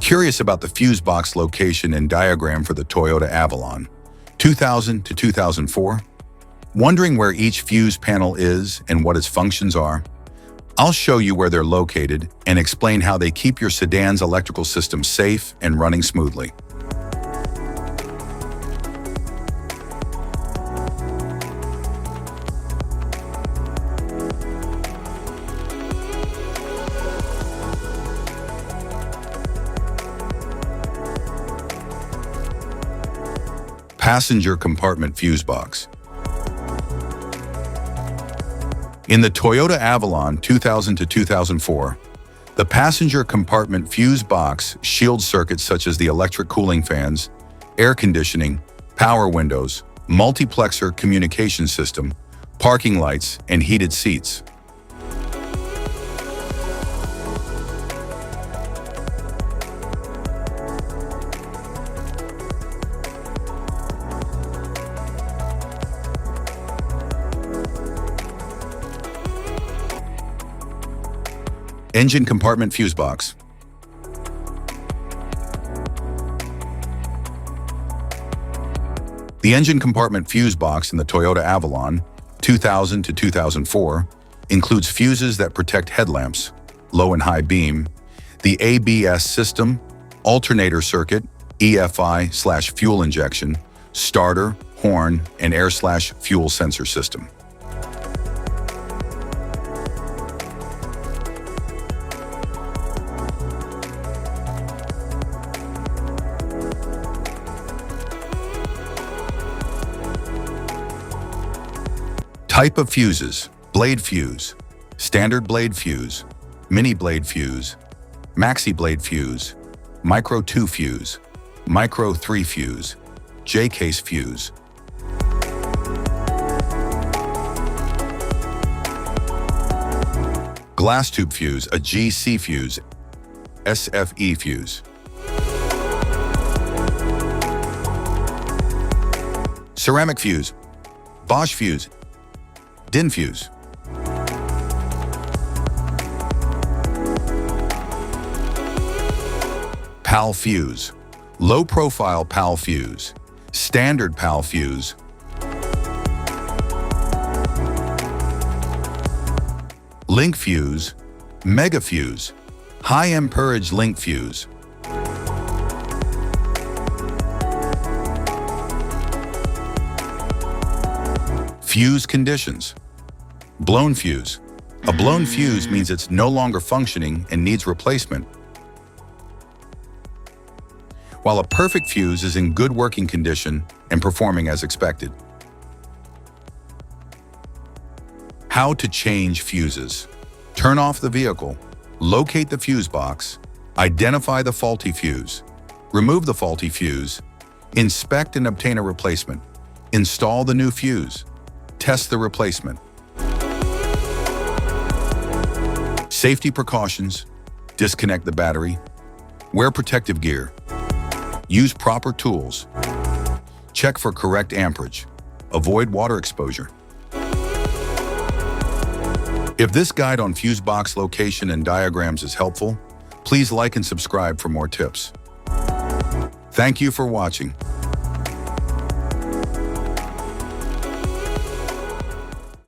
Curious about the fuse box location and diagram for the Toyota Avalon 2000 to 2004? Wondering where each fuse panel is and what its functions are? I'll show you where they're located and explain how they keep your sedan's electrical system safe and running smoothly. Passenger compartment fuse box. In the Toyota Avalon 2000 to 2004, the passenger compartment fuse box shields circuits such as the electric cooling fans, air conditioning, power windows, multiplexer communication system, parking lights, and heated seats. Engine compartment fuse box. The engine compartment fuse box in the Toyota Avalon 2000 to 2004 includes fuses that protect headlamps, low and high beam, the ABS system, alternator circuit, EFI/fuel injection, starter, horn, and air/fuel sensor system. Type of fuses: blade fuse, standard blade fuse, mini blade fuse, maxi blade fuse, micro 2 fuse, micro 3 fuse, J-case fuse. Glass tube fuse, a GC fuse, SFE fuse. Ceramic fuse, Bosch fuse, DIN fuse. PAL fuse, low profile PAL fuse, standard PAL fuse. Link fuse, mega fuse, high amperage link fuse. Fuse conditions. Blown fuse. A blown fuse means it's no longer functioning and needs replacement, while a perfect fuse is in good working condition and performing as expected. How to change fuses. Turn off the vehicle, locate the fuse box, identify the faulty fuse, remove the faulty fuse, inspect and obtain a replacement, install the new fuse, test the replacement. Safety precautions: disconnect the battery, wear protective gear, use proper tools, check for correct amperage, avoid water exposure. If this guide on fuse box location and diagrams is helpful, please like and subscribe for more tips. Thank you for watching.